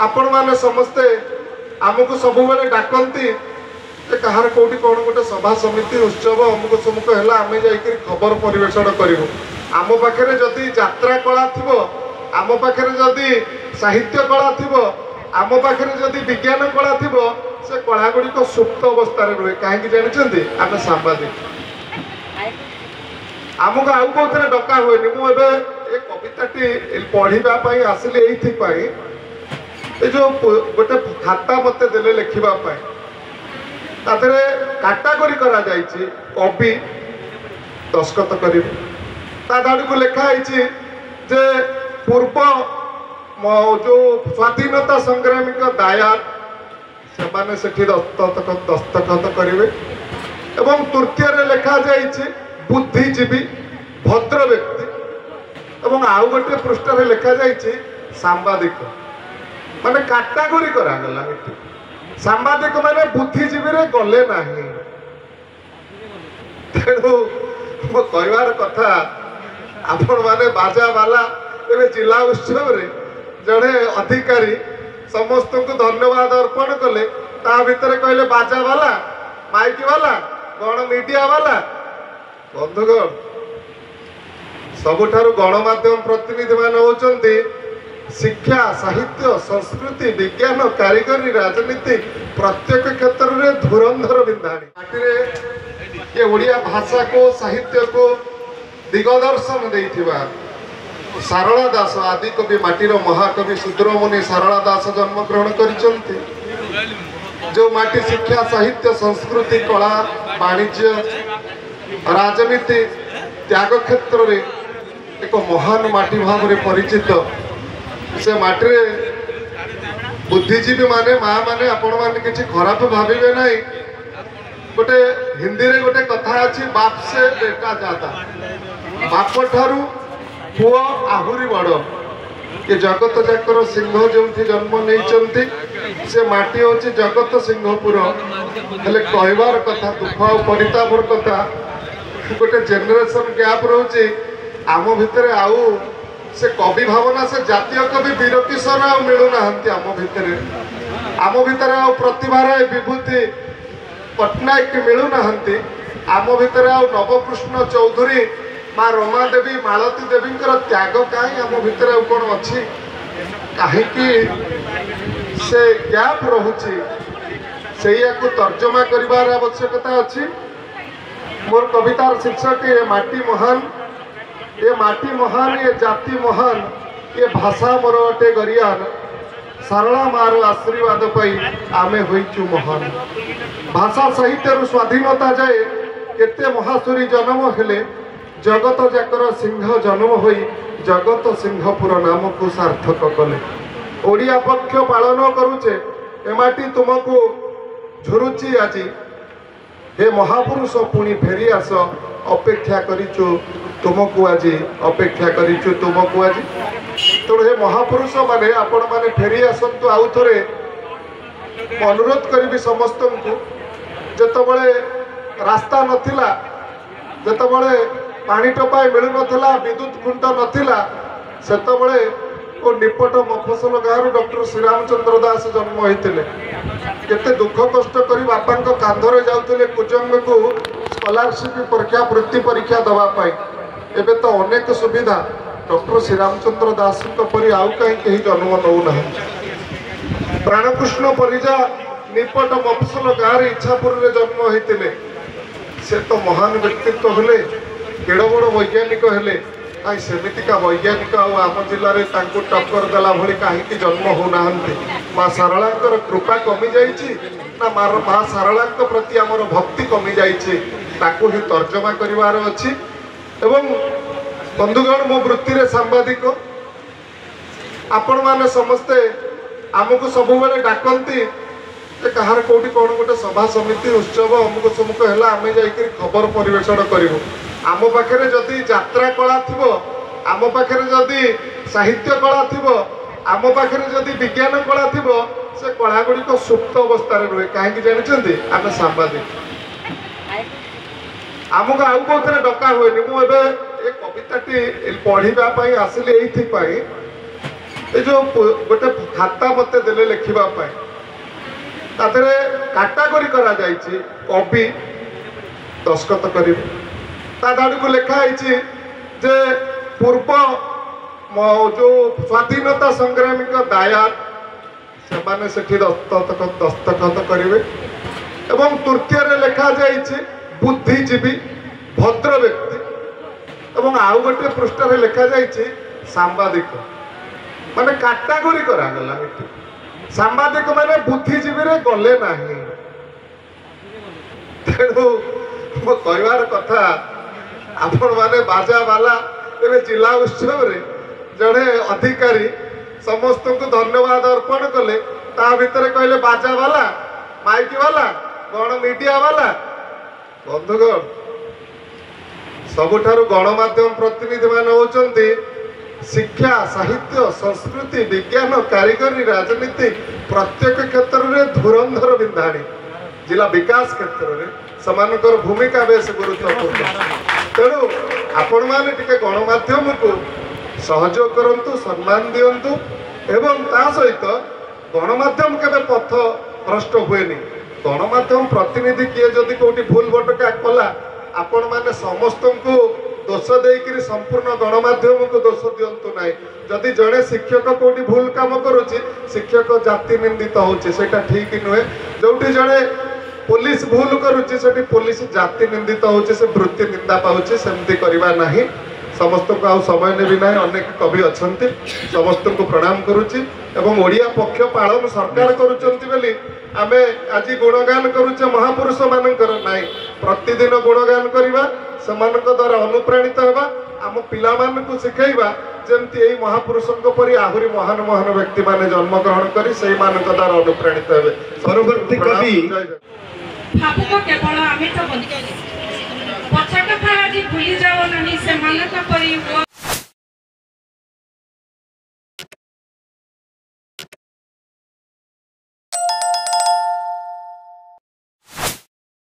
आपण माने समस्ते आमको सब डाकती कहार कौटी कौन गोटे सभा समिति उत्सव अमुक समुक है आम जा खबर परिवेषण करूँ आम पाखे जदि यात्रा कला थी आम पाखे जदि साहित्य कला थी आम पाखे जदि विज्ञान कला थी से कला गुड़िक सुप्त अवस्था रुहे कहीं जानते आम सांबादिक आमको आउ कौन डका हुए मुझे ये कविताटी पढ़ाई आसिली ये जो गोटे खाता मत देले लिखापी तादरे काटागोरी करा जाइए कवि दस्खत कर को लिखाई जे पूर्व जो स्वाधीनता संग्रामी दायाद से दस्तखत करेंगे एवं तृतीय लिखा जाइए बुद्धिजीवी भद्र व्यक्ति एवं आउ गोटे पृष्ठ लिखा जाइए सांबादिक माने काटागोरी करागला सांबादिक माने बुद्धिजीवी रे गले नाही तेणु मो कहवार कथा आपण माने बाजा वाला ए जिला उत्सव रे जड़े अधिकारी समस्त को धन्यवाद अर्पण कले ता भितर कहले बाजा वाला माइक वाला गण मीडिया वाला बंधुगण सबुठारु गणमाध्यम प्रतिनिधि मान होचंती शिक्षा साहित्य संस्कृति विज्ञान कारीगरी राजनीति प्रत्येक क्षेत्र में धुरंधर बिंधाणी माटी ये ओडिया भाषा को साहित्य को दिगदर्शन देइथिबा सारला दास आदि कवि माटीर महाकवि सुद्रमुनि सारला दास जन्म ग्रहण करिसंती जो माटी शिक्षा साहित्य संस्कृति कला वाणिज्य राजनीति त्याग क्षेत्र में एक महान माटी भाव में परिचित से माटी बुद्धिजीवी माने माँ माने आपण माने किसी खराब भावे ना गोटे हिंदी रे गोटे कथा अच्छी बाप से बेटा ज्यादा बाप ठारू पुआ आहुरी बड़ ये जगत जाकर सिंह जो जन्म नहीं से माटी हूँ जगत सिंहपुर हेले कहबार कथा दुख और परितापर कथा गोटे जेनेरेशन गैप रोचे आम भितर आउ से कवि भावना से जातीय कवि वीर किशोर आ मिलूना आम भितर आ प्रतिभार विभूति पट्टनायक मिलूना आम भितर आ नवकृष्ण चौधरी माँ रमा देवी मालती देवी त्याग कहीं आम भितर कौन अच्छी कहीं से गैप रोचे से तर्जमा कर आवश्यकता अच्छी मोर कवितार शीर्षक ये माटी महान ये जाति महान ये भाषा मोर अटे गरियान सारला मार आशीर्वाद पाई आमे होइचु महान भाषा साहित्य स्वाधीनता जाए केते महासुरी जन्म हेले जगत जाकर सिंह जन्म होई जगत सिंहपुर नाम को सार्थक कले ओडिया पक्ष पालन करुचे ए माटी तुमको झुरुची आज हे महापुरुष पुणी फेरी आस अपेक्षा करिचु तुमको आज अपेक्षा करिचु तुमको आज तेणु हे महापुरुष माने आपण माने फेरी आसतु आउ थरे अनुरोध करी समस्त को जेतबळे रास्ता नथिला जेतबळे पानी टपाई मिलु नथिला विद्युत खुंट नथिला सेतबळे को निपट मफसल गाँव डॉक्टर श्रीरामचंद्र दास जन्म होते केते दुख कष्ट करी बापा कांधरे जाउतले कुजंग को स्कॉलरशिप परीक्षा वृत्ति परीक्षा दवापाई एबे तो अनेक सुविधा डॉक्टर श्रीरामचंद्र दास परी आउ कहीं जन्म नौना प्राणकृष्ण परिजा निपट मफसल गाँव इच्छापुर में जन्म होते से तो महान व्यक्तित्व हेले केड़ बड़ वैज्ञानिक हेले कहीं सेमितिका वैज्ञानिक आम जिले टक्कर देला भली कहीं जन्म होना माँ सारला कृपा कमी जाइए ना माँ सारला प्रति आमर भक्ति कमी जाइए ताकू ही तर्जमा करार अच्छी एवं बंधुगण मो वृत्ति रे सांबादिक आपण माने समस्ते आमको सब डाकती कहार कौटी कौन गोटे सभा समिति उत्सव अमुक समुक है आम जा खबर परिवेषण करूँ आम पाखे जदि यात्रा कला थी आम पाखे जदि साहित्य कला थी आम पाखे जदि विज्ञान कला थी से कला गुड़िक सुप्त अवस्था रुहे कहीं जानते आम सांबादिक आमको आउ कौन डका हुए मुझे ये कविताटी पढ़ाई आसिली ये जो गोटे खाता मत देले लिखा तादे काटागोरी करा जाइए कवि दस्खत कर दाड़ी को लिखाई जे पूर्व जो स्वाधीनता संग्रामी दायार से दस्तखत करेंगे एवं तृतीय लिखा जाइए बुद्धिजीवी भद्र व्यक्ति एवं आउ गोटे पृष्ठ लिखा जाइए सांबादिक माने काटागोरी करागला सांबादिक माने बुद्धिजीवी रे गले नहीं तेणु मो कहवार कथा आपण माने बाजा वाला ए जिला उत्सव रे जड़े अधिकारी समस्त को धन्यवाद अर्पण कले ता भितर कहले बाजा वाला माइक वाला गण मीडिया वाला बंधुगण सबुठारु गणमाध्यम प्रतिनिधि मान होचंती शिक्षा साहित्य संस्कृति विज्ञान कारीगरी राजनीति प्रत्येक क्षेत्र में धुरंधर बिंधाणी जिला विकास क्षेत्र में समानकर भूमिका बेस गुरुत्वपूर्ण तेणु आपण माने टिके गणमाध्यम को सहयोग करंतु सम्मान दियंतु एवं ता सहित गणमाध्यम केबे पथ भ्रष्ट हुएनी गणमाध्यम प्रतिनिधि किए जदि कोटी भूल भटका कला आपण माने समस्त को दोष देकर संपूर्ण गणमाध्यम को दोष दिंतु ना जदि जड़े शिक्षक कोटी भूल काम करुच्ची शिक्षक जाति निंदित होता ठीक नुहे जो जड़े पुलिस भूल करुच्ची से पुलिस जाति निंदित होचे वृत्ति निंदा पाचे सेमती करवा नहीं समस्त को आउ समय नेबी ना अनेक कवि अच्छा समस्त को प्रणाम करुच्ची एवं ओडिया पक्ष पालन सरकार करुँच आमे आज गुणगान करुचे महापुरुष मानकर नाई प्रतिदिन गुणगान करवा सेमानक द्वारा अनुप्राणित होगा आम पिला मानकु शिखेबा जेमती एई महापुरुषों परि आहुरी महान महान व्यक्ति माने जन्म ग्रहण करी सेई मानक द्वारा अनुप्राणित हेबे परवर्ती कवि भावुक केवल आमे तो पछा कथा आज भूली जाओ नहीं से मानक परि